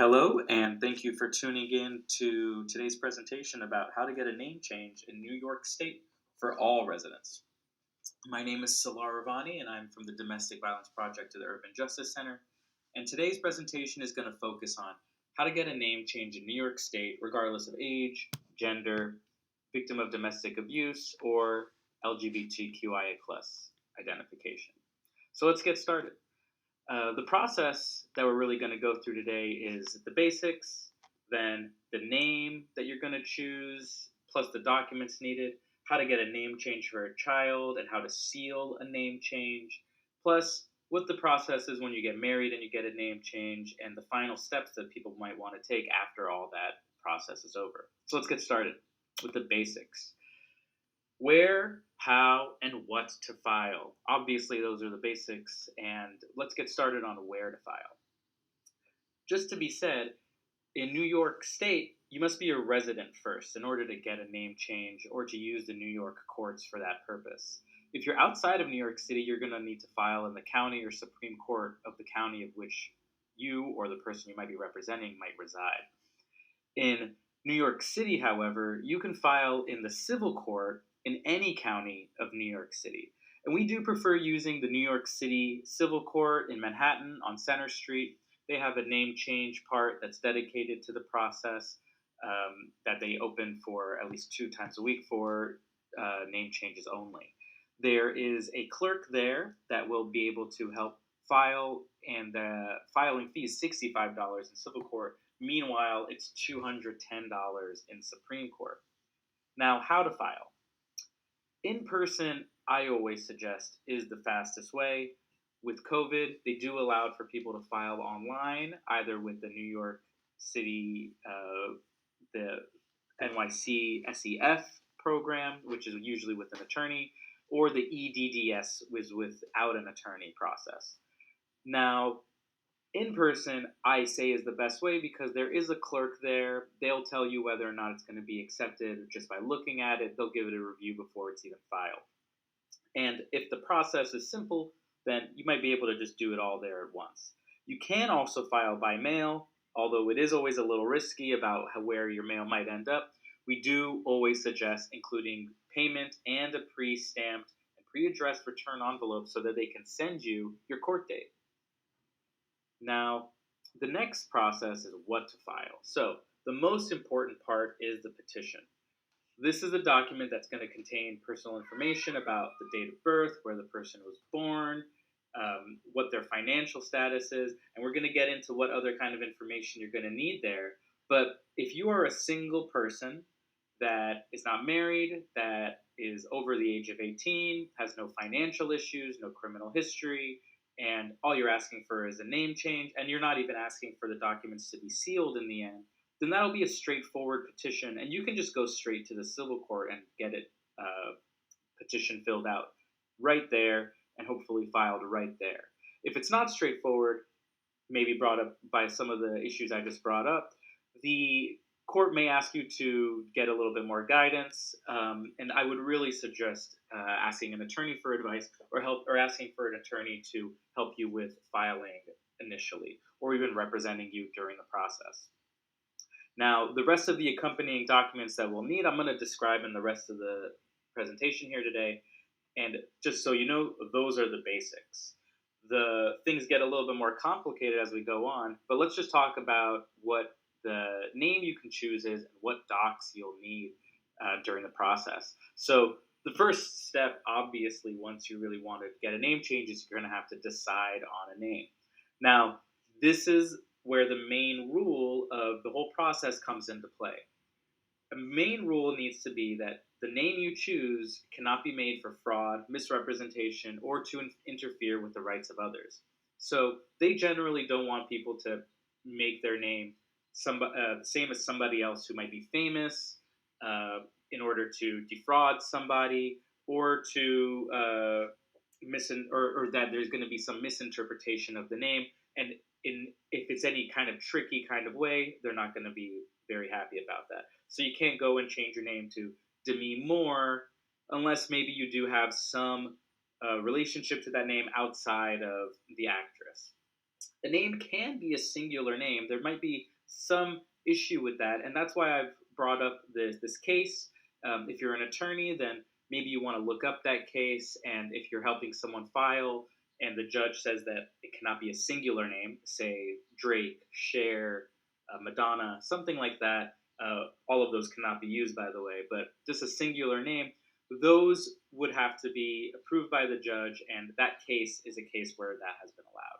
Hello, and thank you for tuning in to today's presentation about how to get a name change in New York State for all residents. My name is Salar Ravani, and I'm from the Domestic Violence Project of the Urban Justice Center. And today's presentation is going to focus on how to get a name change in New York State, regardless of age, gender, victim of domestic abuse, or LGBTQIA plus identification. So let's get started. The process that we're really going to go through today is the basics, then the name that you're going to choose, plus the documents needed, how to get a name change for a child, and how to seal a name change, plus what the process is when you get married and you get a name change, and the final steps that people might want to take after all that process is over. So let's get started with the basics. Where, how, and what to file. Obviously, those are the basics, and let's get started on where to file. Just to be said, in New York State, you must be a resident first in order to get a name change or to use the New York courts for that purpose. If you're outside of New York City, you're going to need to file in the county or Supreme Court of the county of which you or the person you might be representing might reside. In New York City, however, you can file in the civil court in any county of New York City. And we do prefer using the New York City Civil Court in Manhattan on Center Street. They have a name change part that's dedicated to the process that they open for at least 2 times a week for name changes only. There is a clerk there that will be able to help file, and the filing fee is $65 in civil court. Meanwhile, it's $210 in Supreme Court. Now, how to file? In person, I always suggest, is the fastest way. With COVID, they do allow for people to file online, either with the New York City, the NYC SEF program, which is usually with an attorney, or the EDDS, which is without an attorney process. Now, in person, I say is the best way because there is a clerk there. They'll tell you whether or not it's going to be accepted just by looking at it. They'll give it a review before it's even filed. And if the process is simple, then you might be able to just do it all there at once. You can also file by mail, although it is always a little risky about where your mail might end up. We do always suggest including payment and a pre-stamped and pre-addressed return envelope so that they can send you your court date. Now, the next process is what to file. So, the most important part is the petition. This is a document that's going to contain personal information about the date of birth, where the person was born, what their financial status is, and we're going to get into what other kind of information you're going to need there. But if you are a single person that is not married, that is over the age of 18, has no financial issues, no criminal history, and all you're asking for is a name change, and you're not even asking for the documents to be sealed in the end, then that'll be a straightforward petition, and you can just go straight to the civil court and get it petition filled out right there and hopefully filed right there. If it's not straightforward, maybe brought up by some of the issues I just brought up, the court may ask you to get a little bit more guidance, and I would really suggest asking an attorney for advice or asking for an attorney to help you with filing initially, or even representing you during the process. Now, the rest of the accompanying documents that we'll need, I'm going to describe in the rest of the presentation here today, and just so you know, those are the basics. The things get a little bit more complicated as we go on, but let's just talk about what the name you can choose is and what docs you'll need during the process. So the first step, obviously, once you really want to get a name change, is you're going to have to decide on a name. Now, this is where the main rule of the whole process comes into play. A main rule needs to be that the name you choose cannot be made for fraud, misrepresentation, or to interfere with the rights of others. So they generally don't want people to make their name same as somebody else who might be famous in order to defraud somebody, or to or that there's going to be some misinterpretation of the name. And if it's any kind of tricky kind of way, they're not going to be very happy about that. So you can't go and change your name to Demi Moore unless maybe you do have some relationship to that name outside of the actress. A name can be a singular name. There might be some issue with that, and that's why I've brought up this case. If you're an attorney, then maybe you want to look up that case, and if you're helping someone file, and the judge says that it cannot be a singular name, say Drake, Cher, Madonna, something like that. All of those cannot be used, by the way, but just a singular name. Those would have to be approved by the judge, and that case is a case where that has been allowed.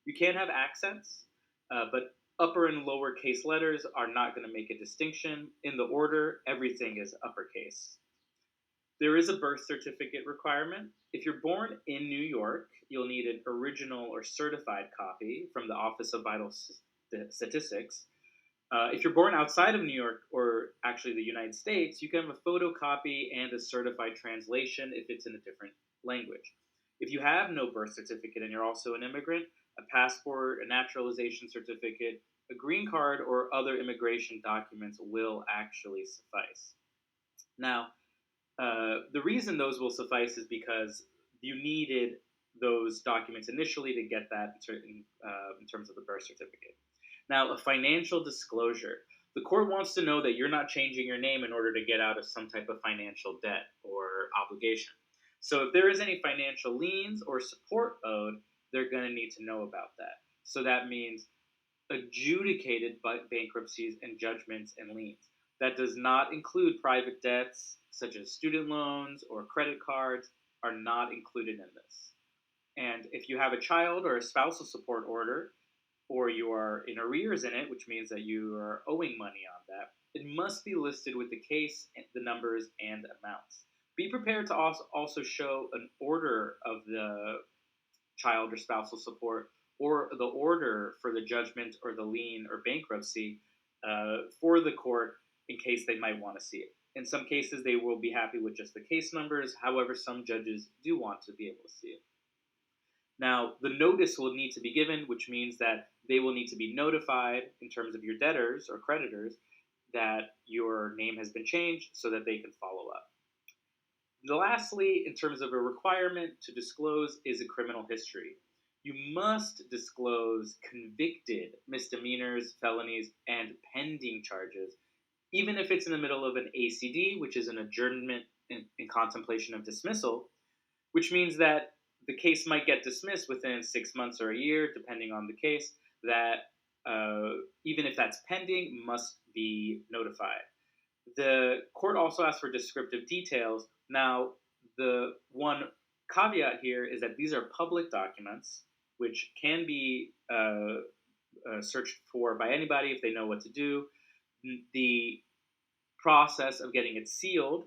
You can have accents, but upper and lowercase letters are not going to make a distinction. In the order, everything is uppercase. There is a birth certificate requirement. If you're born in New York, you'll need an original or certified copy from the Office of Vital Statistics. If you're born outside of New York, or actually the United States, you can have a photocopy and a certified translation if it's in a different language. If you have no birth certificate and you're also an immigrant, a passport, a naturalization certificate, a green card, or other immigration documents will actually suffice. Now, the reason those will suffice is because you needed those documents initially to get that in terms of the birth certificate. Now, a financial disclosure. The court wants to know that you're not changing your name in order to get out of some type of financial debt or obligation. So if there is any financial liens or support owed, they're going to need to know about that. So that means adjudicated bankruptcies and judgments and liens. That does not include private debts such as student loans or credit cards are not included in this. And if you have a child or a spousal support order, or you are in arrears in it, which means that you are owing money on that, it must be listed with the case, the numbers, and amounts. Be prepared to also show an order of the child or spousal support, or the order for the judgment or the lien or bankruptcy for the court in case they might want to see it. In some cases, they will be happy with just the case numbers. However, some judges do want to be able to see it. Now, the notice will need to be given, which means that they will need to be notified in terms of your debtors or creditors that your name has been changed so that they can follow up. Lastly, in terms of a requirement to disclose is a criminal history. You must disclose convicted misdemeanors, felonies, and pending charges, even if it's in the middle of an ACD, which is an adjournment in contemplation of dismissal, which means that the case might get dismissed within 6 months or a year, depending on the case, that even if that's pending, must be notified. The court also asks for descriptive details. Now, the one caveat here is that these are public documents, which can be searched for by anybody if they know what to do. The process of getting it sealed,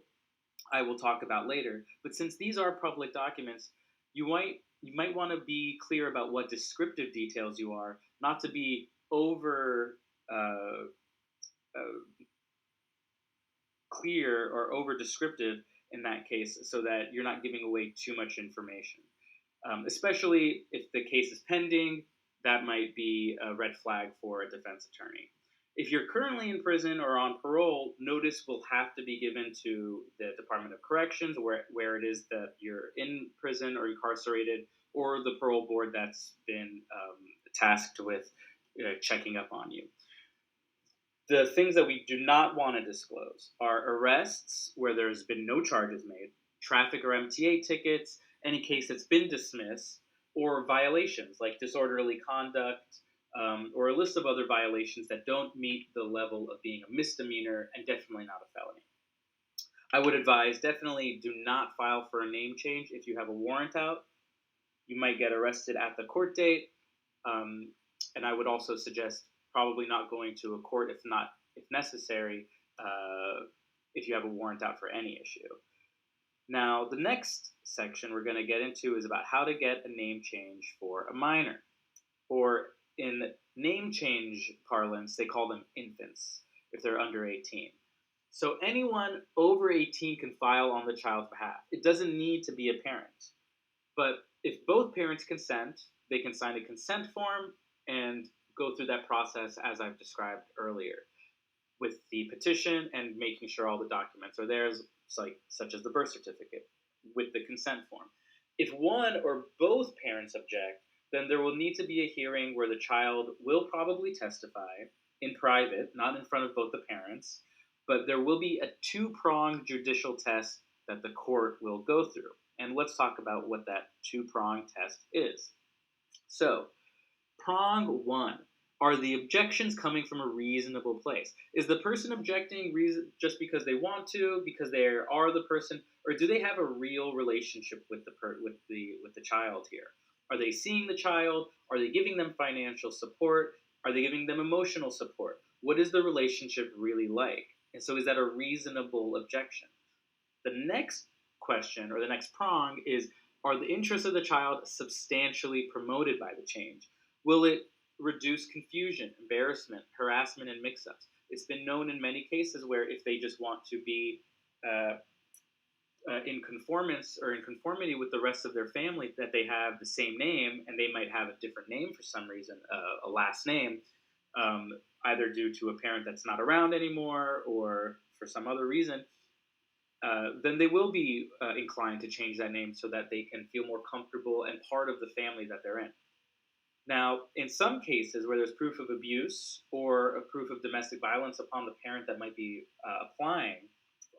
I will talk about later. But since these are public documents, you might want to be clear about what descriptive details you are, not to be over clear or over descriptive in that case, so that you're not giving away too much information. Especially if the case is pending, that might be a red flag for a defense attorney. If you're currently in prison or on parole, notice will have to be given to the Department of Corrections, where it is that you're in prison or incarcerated, or the parole board that's been tasked with checking up on you. The things that we do not want to disclose are arrests where there's been no charges made, traffic or MTA tickets, any case that's been dismissed, or violations like disorderly conduct, or a list of other violations that don't meet the level of being a misdemeanor and definitely not a felony. I would advise definitely do not file for a name change if you have a warrant out. You might get arrested at the court date, and I would also suggest probably not going to a court if necessary, if you have a warrant out for any issue. Now, the next section we're going to get into is about how to get a name change for a minor, or in name change parlance, they call them infants if they're under 18. So anyone over 18 can file on the child's behalf. It doesn't need to be a parent. But if both parents consent, they can sign a consent form and go through that process as I've described earlier, with the petition and making sure all the documents are there, such as the birth certificate, with the consent form. If one or both parents object, then there will need to be a hearing where the child will probably testify in private, not in front of both the parents, but there will be a two-pronged judicial test that the court will go through. And let's talk about what that two-pronged test is. So, prong one, are the objections coming from a reasonable place? Is the person objecting just because they want to, because they are the person, or do they have a real relationship with the child here? Are they seeing the child? Are they giving them financial support? Are they giving them emotional support? What is the relationship really like? And so, is that a reasonable objection? The next question, or the next prong, is, are the interests of the child substantially promoted by the change? Will it reduce confusion, embarrassment, harassment, and mix-ups? It's been known in many cases where if they just want to be in conformance or in conformity with the rest of their family, that they have the same name and they might have a different name for some reason, a last name, either due to a parent that's not around anymore or for some other reason, then they will be inclined to change that name so that they can feel more comfortable and part of the family that they're in. Now, in some cases where there's proof of abuse or a proof of domestic violence upon the parent that might be applying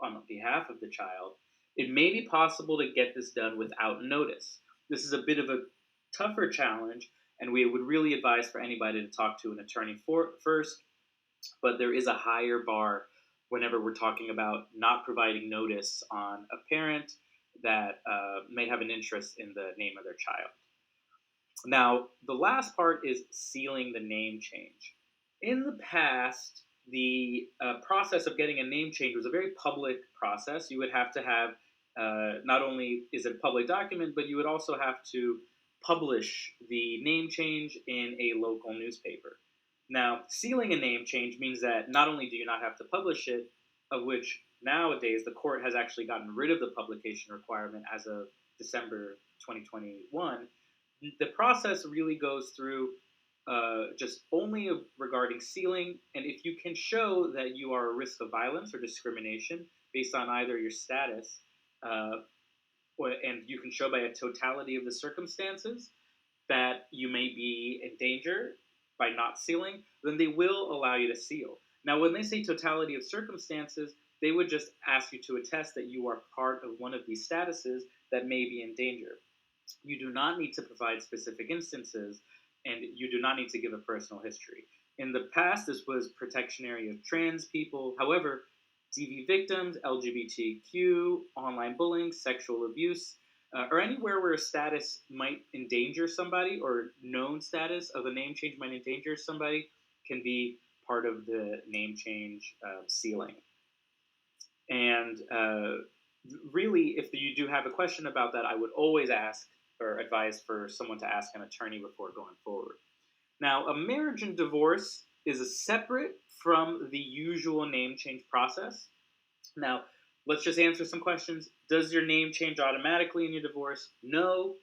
on behalf of the child, it may be possible to get this done without notice. This is a bit of a tougher challenge, and we would really advise for anybody to talk to an attorney first, but there is a higher bar whenever we're talking about not providing notice on a parent that may have an interest in the name of their child. Now, the last part is sealing the name change. In the past, the process of getting a name change was a very public process. You would have to have, not only is it a public document, but you would also have to publish the name change in a local newspaper. Now, sealing a name change means that not only do you not have to publish it, of which nowadays the court has actually gotten rid of the publication requirement as of December 2021, the process really goes through just only regarding sealing, and if you can show that you are a risk of violence or discrimination based on either your status, and you can show by a totality of the circumstances that you may be in danger by not sealing, then they will allow you to seal. Now, when they say totality of circumstances, they would just ask you to attest that you are part of one of these statuses that may be in danger. You do not need to provide specific instances, and you do not need to give a personal history. In the past, this was protection area of trans people. However, DV victims, LGBTQ, online bullying, sexual abuse, or anywhere where a status might endanger somebody, or known status of a name change might endanger somebody, can be part of the name change sealing. And really, if you do have a question about that, I would always ask or advise for someone to ask an attorney before going forward. Now, a marriage and divorce is a separate from the usual name change process. Now, let's just answer some questions. Does your name change automatically in your divorce? No.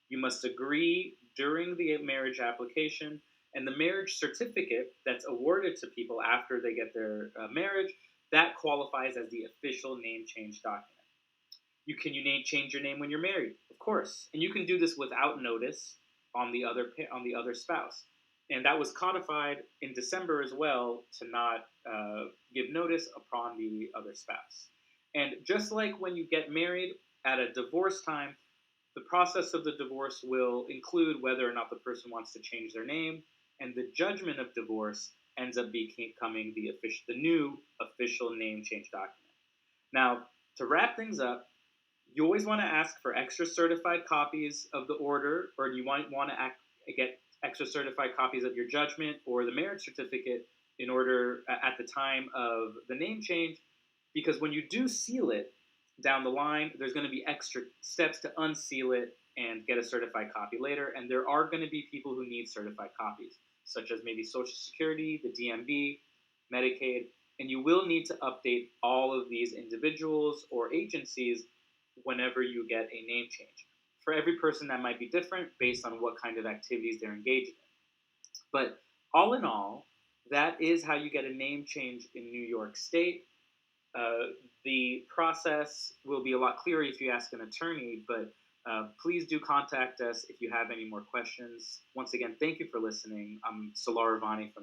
You must agree during the marriage application, and the marriage certificate that's awarded to people after they get their marriage, that qualifies as the official name change document. Can you change your name when you're married? Of course. And you can do this without notice on the other spouse. And that was codified in December as well, to not give notice upon the other spouse. And just like when you get married at a divorce time, the process of the divorce will include whether or not the person wants to change their name, and the judgment of divorce ends up becoming the new official name change document. Now, to wrap things up, you always want to ask for extra certified copies of the order, or you might want to get extra certified copies of your judgment or the marriage certificate in order at the time of the name change, because when you do seal it down the line, there's going to be extra steps to unseal it and get a certified copy later, and there are going to be people who need certified copies, such as maybe Social Security, the DMV, Medicaid, and you will need to update all of these individuals or agencies whenever you get a name change. For every person, that might be different based on what kind of activities they're engaged in. But all in all, that is how you get a name change in New York State. The process will be a lot clearer if you ask an attorney, but Please do contact us if you have any more questions. Once again, thank you for listening. I'm Salar Ravani from the